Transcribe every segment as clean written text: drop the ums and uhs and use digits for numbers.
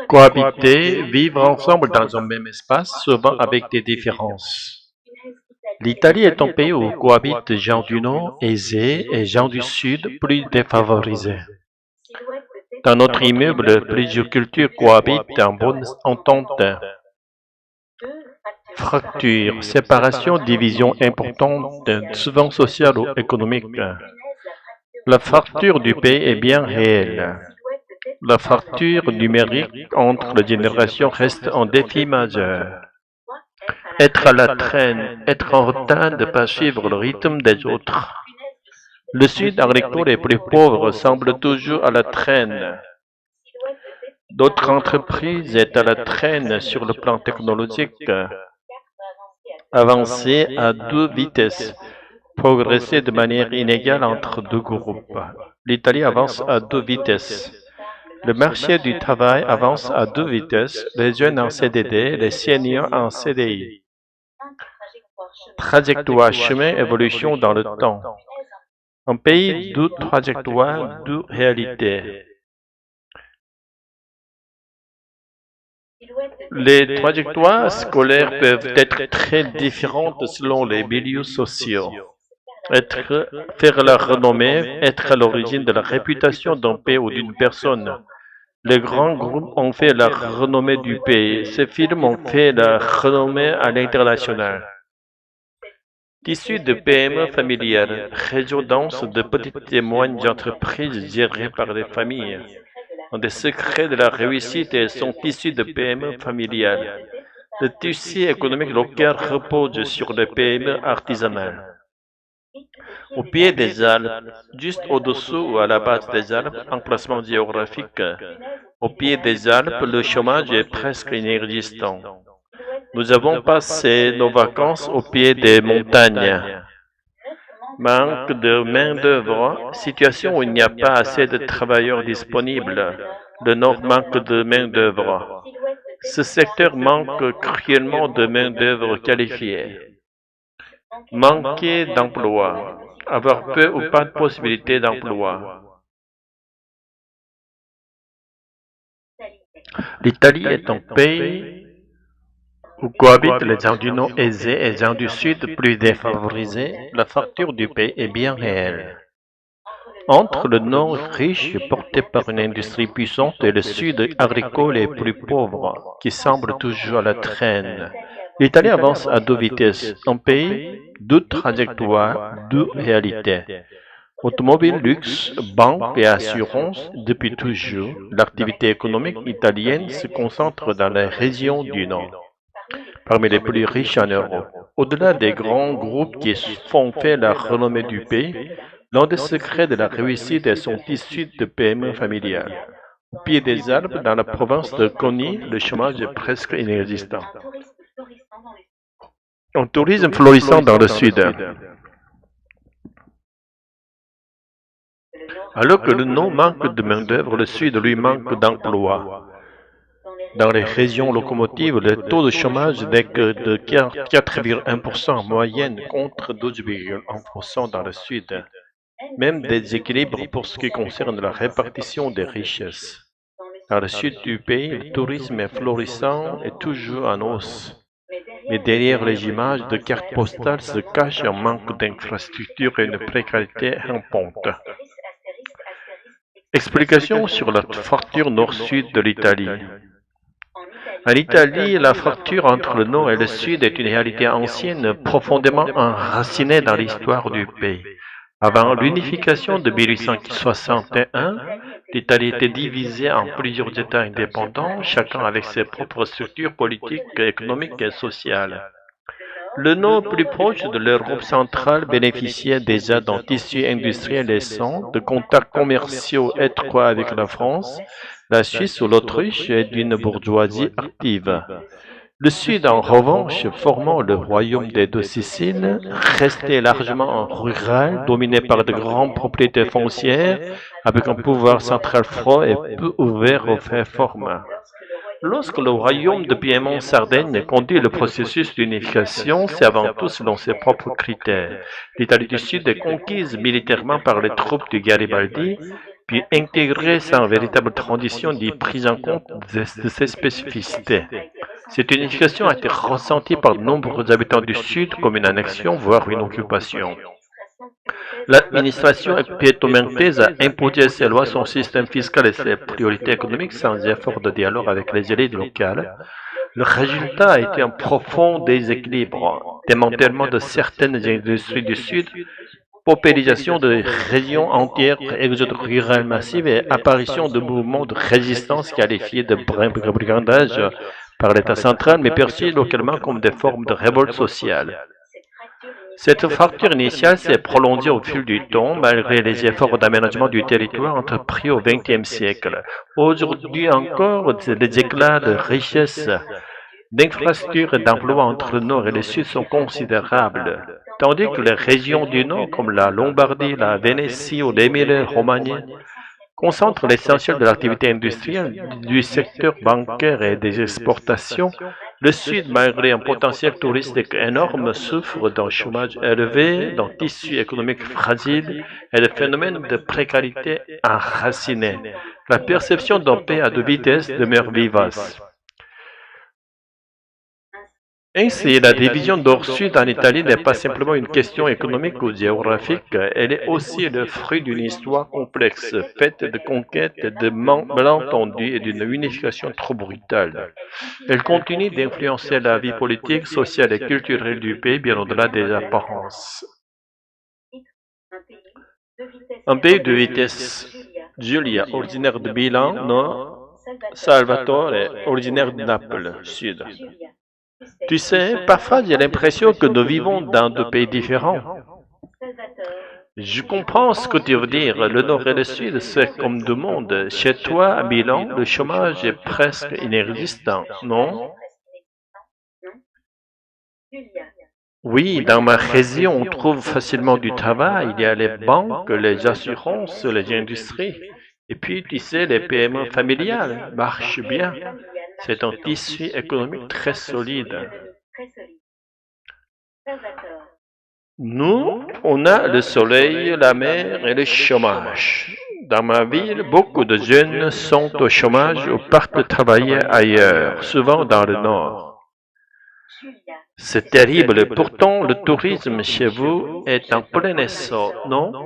Cohabiter, vivre ensemble dans un même espace, souvent avec des différences. L'Italie est un pays où cohabitent gens du Nord aisés et gens du Sud plus défavorisés. Dans notre immeuble, plusieurs cultures cohabitent en bonne entente. Fracture, séparation, division importante, souvent sociale ou économique. La fracture du pays est bien réelle. La fracture numérique entre les générations reste un défi majeur. Être à la traîne, être en retard, ne pas suivre le rythme des autres. Le Sud agricole et plus pauvre semble toujours à la traîne. D'autres entreprises sont à la traîne sur le plan technologique. Avancer à deux vitesses, progresser de manière inégale entre deux groupes. L'Italie avance à deux vitesses. Le marché du travail avance à deux vitesses, les jeunes en CDD, les seniors en CDI. Trajectoire, chemin, évolution dans le temps. Un pays, deux trajectoires, deux réalités. Les trajectoires scolaires peuvent être très différentes selon les milieux sociaux. Faire la renommée, être à l'origine de la réputation d'un pays ou d'une personne. Les grands groupes ont fait la renommée du pays. Ces films ont fait la renommée à l'international. Tissu de PME familiales, réseau dense de petites et moyennes entreprises gérées par les familles. Un des secrets de la réussite est son tissu de PME familiales. Le tissu économique local repose sur les PME artisanales. Au pied des Alpes, juste au-dessous ou à la base des Alpes, emplacement géographique. Au pied des Alpes, le chômage est presque inexistant. Nous avons passé nos vacances au pied des montagnes. Manque de main-d'œuvre, situation où il n'y a pas assez de travailleurs disponibles. Le Nord manque de main-d'œuvre. Ce secteur manque cruellement de main-d'œuvre qualifiée. Manquer d'emploi. Avoir peu ou pas de possibilité d'emploi. L'Italie est un pays où cohabitent les gens du Nord aisés et les gens du Sud plus défavorisés. La fracture du pays est bien réelle. Entre le Nord riche porté par une industrie puissante et le Sud agricole et plus pauvre, qui semble toujours à la traîne, l'Italie avance à deux vitesses. Un pays, deux trajectoires, deux réalités. Automobile, luxe, banque et assurance, depuis toujours, l'activité économique italienne se concentre dans les régions du Nord, parmi les plus riches en Europe. Au-delà des grands groupes qui font faire la renommée du pays, l'un des secrets de la réussite est son tissu de PME familiale. Au pied des Alpes, dans la province de Coni, le chômage est presque inexistant. Un tourisme florissant dans le sud. Alors que le Nord manque de main-d'œuvre, le Sud lui manque d'emploi. Dans les régions locomotives, le taux de chômage n'est que de 4,1% en moyenne contre 12,1% dans le Sud. Même des équilibres pour ce qui concerne la répartition des richesses. Dans le sud du pays, le tourisme est florissant et toujours en hausse. Mais derrière les images de cartes postales se cache un manque d'infrastructures et une précarité rampante. Explication sur la fracture nord-sud de l'Italie. En Italie, la fracture entre le nord et le sud est une réalité ancienne, profondément enracinée dans l'histoire du pays. Avant l'unification de 1861, l'Italie était divisée en plusieurs États indépendants, chacun avec ses propres structures politiques, économiques et sociales. Le nord plus proche de l'Europe centrale bénéficiait déjà d'un tissu industriel naissant, de contacts commerciaux étroits avec la France, la Suisse ou l'Autriche et d'une bourgeoisie active. Le Sud, en revanche, formant le royaume des deux Siciles, restait largement rural, dominé par de grandes propriétés foncières, avec un pouvoir central froid et peu ouvert aux réformes. Lorsque le royaume de Piémont-Sardaigne conduit le processus d'unification, c'est avant tout selon ses propres critères. L'Italie du Sud est conquise militairement par les troupes de Garibaldi, puis intégrer sans véritable transition des prises en compte de ces spécificités. Cette unification a été ressentie par de nombreux habitants du Sud comme une annexion, voire une occupation. L'administration piétomentese a imposé ses lois, son système fiscal et ses priorités économiques sans effort de dialogue avec les élites locales. Le résultat a été un profond déséquilibre, démantèlement de certaines industries du Sud, paupérisation de régions entières, exode rural massif et apparition de mouvements de résistance qualifiés de brigandage par l'État central, mais perçus localement comme des formes de révolte sociale. Cette fracture initiale s'est prolongée au fil du temps, malgré les efforts d'aménagement du territoire entrepris au XXe siècle. Aujourd'hui encore, les éclats de richesse, d'infrastructures et d'emplois entre le Nord et le Sud sont considérables, tandis que les régions du Nord, comme la Lombardie, la Vénétie ou l'Émilie-Romagne, concentrent l'essentiel de l'activité industrielle, du secteur bancaire et des exportations. Le Sud, malgré un potentiel touristique énorme, souffre d'un chômage élevé, d'un tissu économique fragile et de phénomènes de précarité enracinés. La perception d'un pays à deux vitesses demeure vivace. Ainsi, la division nord-sud en Italie n'est pas simplement une question économique ou géographique, elle est aussi le fruit d'une histoire complexe, faite de conquêtes, de malentendus et d'une unification trop brutale. Elle continue d'influencer la vie politique, sociale et culturelle du pays bien au-delà des apparences. Un pays de vitesse. Giulia, originaire de Milan, nord. Salvatore, originaire de Naples, sud. Tu sais, parfois j'ai l'impression que nous vivons dans deux pays différents. Je comprends ce que tu veux dire. Le nord et le sud, c'est comme deux mondes. Chez toi, à Milan, le chômage est presque inexistant, non? Oui, dans ma région, on trouve facilement du travail. Il y a les banques, les assurances, les industries. Et puis, tu sais, les PME familiales marchent bien. C'est un tissu économique très solide. Nous, on a le soleil, la mer et le chômage. Dans ma ville, beaucoup de jeunes sont au chômage ou partent travailler ailleurs, souvent dans le nord. C'est terrible. Pourtant, le tourisme chez vous est en plein essor, non?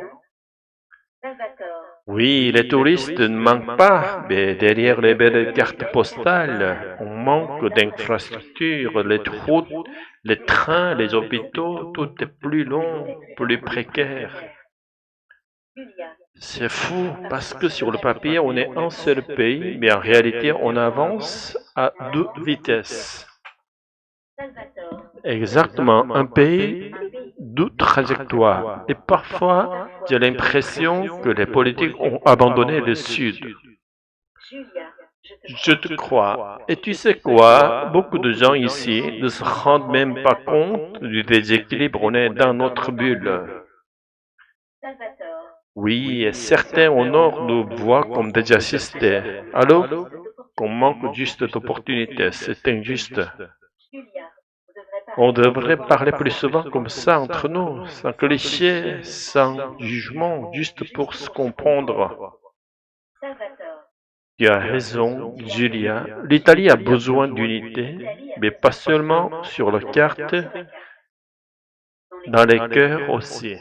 Oui, les touristes ne manquent pas, mais derrière les belles cartes postales, on manque d'infrastructures, les routes, les trains, les hôpitaux, tout est plus long, plus précaire. C'est fou, parce que sur le papier, on est un seul pays, mais en réalité, on avance à deux vitesses. Exactement, un pays, deux trajectoires. Et parfois, j'ai l'impression que les politiques ont abandonné le Sud. Je te crois. Et tu sais quoi? Beaucoup de gens ici ne se rendent même pas compte du déséquilibre. On est dans notre bulle. Oui, et certains au nord nous voient comme des assistés. Alors, qu'on manque juste d'opportunités. C'est injuste. On devrait parler plus souvent comme ça entre nous, sans cliché, sans jugement, juste pour se comprendre. Tu as raison, Julia. L'Italie a besoin d'unité, mais pas seulement sur la carte, dans les cœurs aussi.